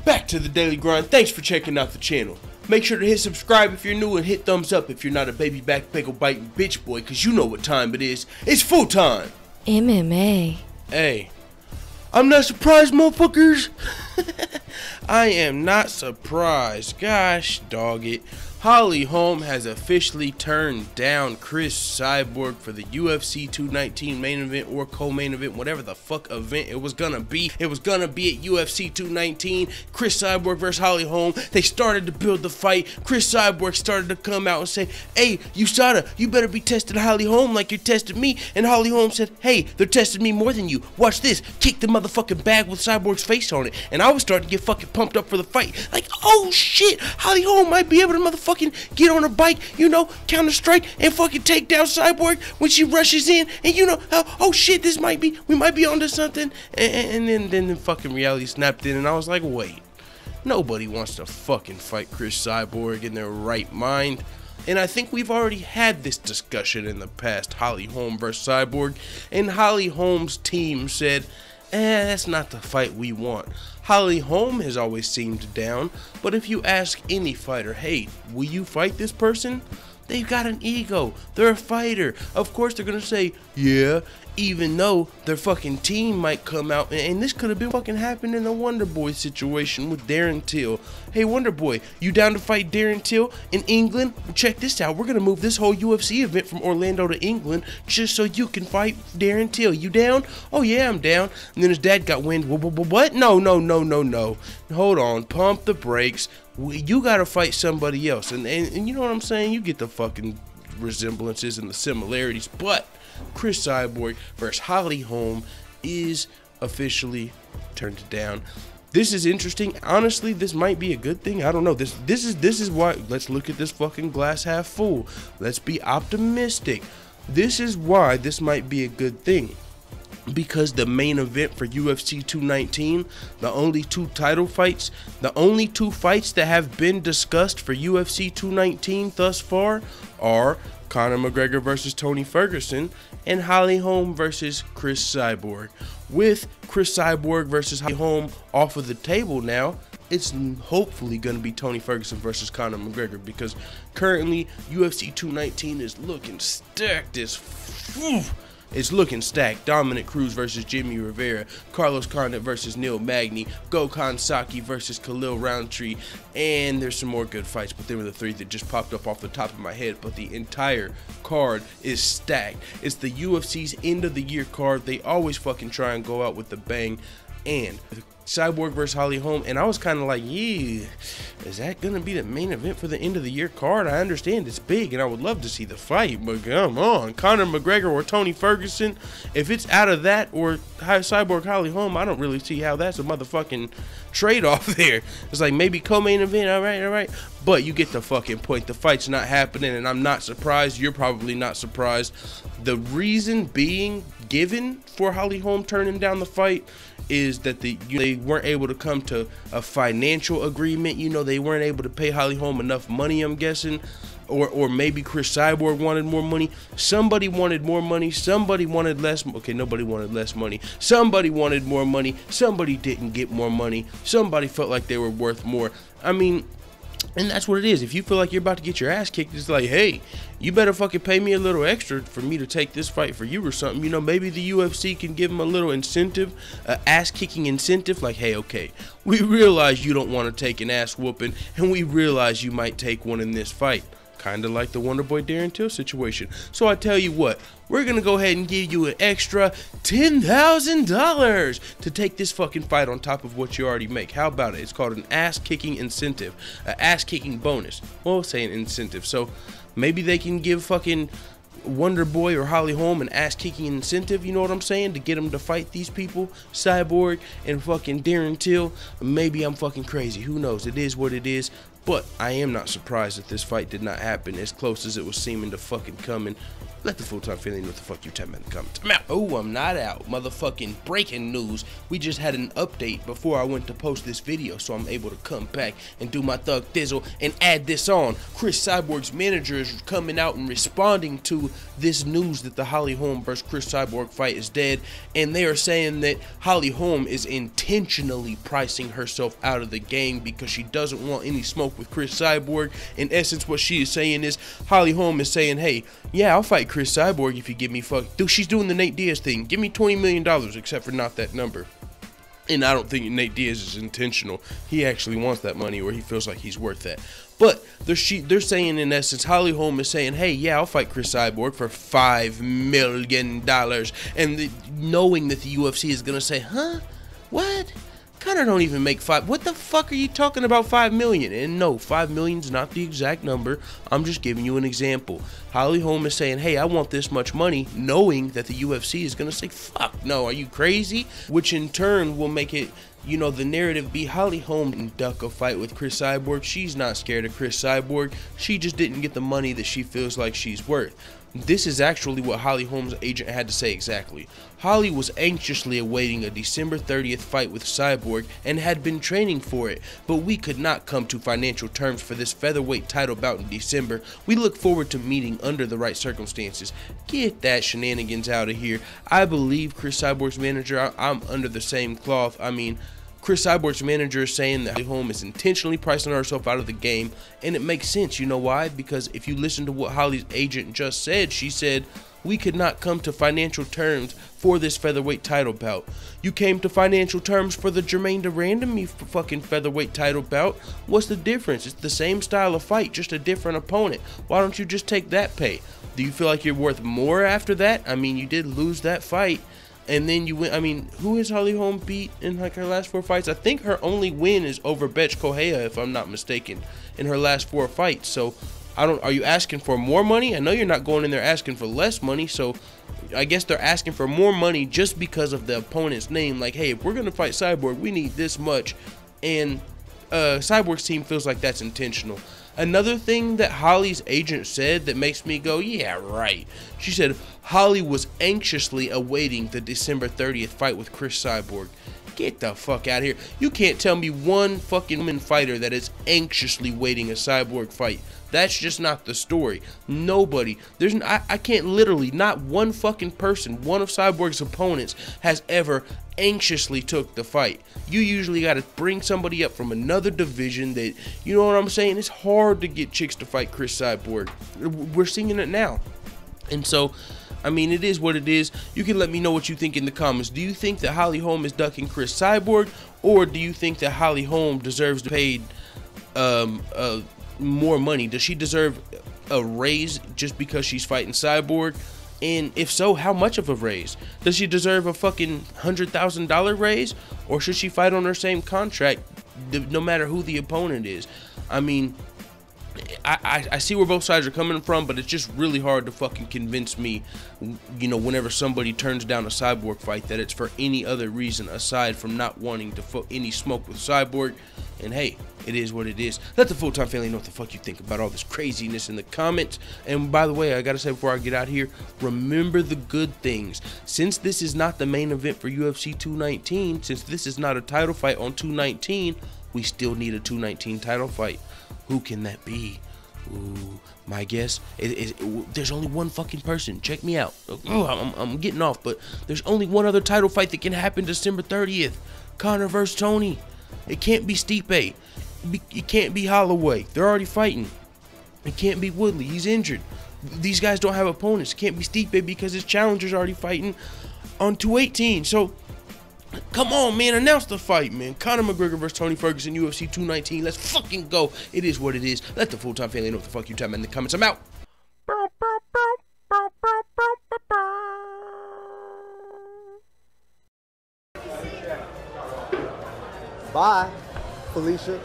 Back to the daily grind. Thanks for checking out the channel. Make sure to hit subscribe if you're new and hit thumbs up if you're not a baby back bagel biting bitch boy, cause you know what time it is. It's full time. MMA. Hey, I'm not surprised, motherfuckers. I am not surprised. Gosh dog it. Holm has officially turned down Chris Cyborg for the UFC 219 main event or co-main event, whatever the fuck event it was gonna be. It was gonna be at UFC 219. Chris Cyborg versus Holm. They started to build the fight. Chris Cyborg started to come out and say, "Hey, USADA, you better be testing Holm like you're testing me." And Holm said, "Hey, they're testing me more than you. Watch this." Kick the motherfucking bag with Cyborg's face on it. And I was starting to get fucking pumped up for the fight. Like, oh shit, Holm might be able to motherfucking get on a bike, you know, counter strike and fucking take down Cyborg when she rushes in, and you know, oh shit, we might be onto something. And then the fucking reality snapped in, and I was like, wait, nobody wants to fucking fight Chris Cyborg in their right mind. And I think we've already had this discussion in the past, Holm versus Cyborg, and Holm's team said, that's not the fight we want. Holm has always seemed down, but if you ask any fighter, hey, will you fight this person? They've got an ego. They're a fighter. Of course they're gonna say, yeah, even though their fucking team might come out, and this could have been fucking happened in the Wonder Boy situation with Darren Till. Hey, Wonder Boy, you down to fight Darren Till in England? Well, check this out. We're gonna move this whole UFC event from Orlando to England just so you can fight Darren Till. You down? Oh yeah, I'm down. And then his dad got wind. What? No. Hold on. Pump the brakes. You gotta fight somebody else. And you know what I'm saying? You get the fucking resemblances and the similarities, but Chris Cyborg versus Holm is officially turned down. This is interesting. Honestly, this might be a good thing. I don't know. This is why. Let's look at this fucking glass half full. Let's be optimistic. This is why this might be a good thing. Because the main event for UFC 219, the only two title fights, the only two fights that have been discussed for UFC 219 thus far are Conor McGregor versus Tony Ferguson and Holm versus Chris Cyborg. With Chris Cyborg versus Holm off of the table now, it's hopefully going to be Tony Ferguson versus Conor McGregor, because currently UFC 219 is looking stacked as It's looking stacked. Dominic Cruz versus Jimmy Rivera, Carlos Condit versus Neil Magny, Gokhan Saki versus Khalil Roundtree, and there's some more good fights, but they were the three that just popped up off the top of my head. But the entire card is stacked. It's the UFC's end of the year card. They always fucking try and go out with the bang. And Cyborg versus Holm, and I was kind of like, yeah, is that gonna be the main event for the end of the year card? I understand it's big and I would love to see the fight, but come on, Conor McGregor or Tony Ferguson, if it's out of that or Cyborg Holm, I don't really see how that's a motherfucking trade-off there. It's like maybe co-main event, all right, but you get the fucking point. The fight's not happening, and I'm not surprised. You're probably not surprised. The reason being given for Holm turning down the fight is that they weren't able to come to a financial agreement. You know, they weren't able to pay Holm enough money, I'm guessing. Or maybe Chris Cyborg wanted more money. Somebody wanted more money. Somebody wanted less. Okay, nobody wanted less money. Somebody wanted more money. Somebody didn't get more money. Somebody felt like they were worth more. I mean, and that's what it is. If you feel like you're about to get your ass kicked, it's like, hey, you better fucking pay me a little extra for me to take this fight for you or something. You know, maybe the UFC can give them a little incentive, ass-kicking incentive. Like, hey, okay, we realize you don't want to take an ass whooping, and we realize you might take one in this fight. Kind of like the Wonder Boy Darren Till situation. So I tell you what, we're going to go ahead and give you an extra $10,000 to take this fucking fight on top of what you already make. How about it? It's called an ass-kicking incentive, an ass-kicking bonus. Well, say an incentive. So maybe they can give fucking Wonder Boy or Holm an ass-kicking incentive, you know what I'm saying, to get them to fight these people, Cyborg and fucking Darren Till. Maybe I'm fucking crazy. Who knows? It is what it is. But I am not surprised that this fight did not happen as close as it was seeming to fucking coming. Let the full-time family know what the fuck you tell me in the comments. I'm out. Oh, I'm not out. Motherfucking breaking news. We just had an update before I went to post this video, so I'm able to come back and do my thug thizzle and add this on. Chris Cyborg's manager is coming out and responding to this news that the Holly Holm versus Chris Cyborg fight is dead, and they are saying that Holly Holm is intentionally pricing herself out of the game because she doesn't want any smoke with Chris Cyborg. In essence, what she is saying is Holly Holm is saying, hey, yeah, I'll fight Chris Cyborg if you give me dude, she's doing the Nate Diaz thing. Give me $20 million, except for not that number. And I don't think Nate Diaz is intentional. He actually wants that money, or he feels like he's worth that. But they're saying, in essence, Holly Holm is saying, hey, yeah, I'll fight Chris Cyborg for $5 million. And knowing that the UFC is going to say, huh? What? Kinda don't even make five. What the fuck are you talking about, 5 million? And no, 5 million is not the exact number. I'm just giving you an example. Holly Holm is saying, hey, I want this much money, knowing that the UFC is gonna say, fuck no, are you crazy? Which in turn will make it, you know, the narrative be Holly Holm didn't duck a fight with Chris Cyborg. She's not scared of Chris Cyborg. She just didn't get the money that she feels like she's worth. This is actually what Holly Holm's agent had to say exactly. Holly was anxiously awaiting a December 30th fight with Cyborg and had been training for it, but we could not come to financial terms for this featherweight title bout in December. We look forward to meeting under the right circumstances. Get that shenanigans out of here. I believe Chris Cyborg's manager. I'm under the same cloth. I mean, Chris Cyborg's manager is saying that Holly Holm is intentionally pricing herself out of the game, and it makes sense. You know why? Because if you listen to what Holly's agent just said, she said, we could not come to financial terms for this featherweight title bout. You came to financial terms for the Jermaine Durandamy fucking featherweight title bout. What's the difference? It's the same style of fight, just a different opponent. Why don't you just take that pay? Do you feel like you're worth more after that? I mean, you did lose that fight. And then you win. I mean, who has Holly Holm beat in like her last 4 fights? I think her only win is over Betch Correia, if I'm not mistaken, in her last 4 fights. So, are you asking for more money? I know you're not going in there asking for less money. So, I guess they're asking for more money just because of the opponent's name. Like, hey, if we're gonna fight Cyborg, we need this much. And Cyborg's team feels like that's intentional. Another thing that Holly's agent said that makes me go, yeah, right. She said Holly was anxiously awaiting the December 30th fight with Chris Cyborg. Get the fuck out of here. You can't tell me one fucking woman fighter that is anxiously waiting a Cyborg fight. That's just not the story. Nobody. I can't literally, not one fucking person, one of Cyborg's opponents has ever anxiously took the fight. You usually got to bring somebody up from another division that, you know what I'm saying? It's hard to get chicks to fight Chris Cyborg. We're seeing it now. And so, I mean, it is what it is. You can let me know what you think in the comments. Do you think that Holly Holm is ducking Chris Cyborg, or do you think that Holly Holm deserves to pay more money? Does she deserve a raise just because she's fighting Cyborg? And if so, how much of a raise? Does she deserve a fucking $100,000 raise, or should she fight on her same contract no matter who the opponent is? I mean, I see where both sides are coming from, but it's just really hard to fucking convince me, you know, whenever somebody turns down a Cyborg fight, that it's for any other reason aside from not wanting to any smoke with Cyborg. And hey, it is what it is. Let the full-time family know what the fuck you think about all this craziness in the comments. And by the way, I gotta say before I get out here, remember the good things. Since this is not the main event for UFC 219, since this is not a title fight on 219, we still need a 219 title fight. Who can that be? Ooh, my guess is there's only one fucking person. Check me out. Oh, I'm getting off, but there's only one other title fight that can happen December 30th. Conor versus Tony. It can't be Stipe. It can't be Holloway. They're already fighting. It can't be Woodley. He's injured. These guys don't have opponents. It can't be Stipe because his challenger's already fighting on 218. So, come on, man. Announce the fight, man. Conor McGregor versus Tony Ferguson, UFC 219. Let's fucking go. It is what it is. Let the full-time family know what the fuck you time in the comments. I'm out. Bye, Felicia.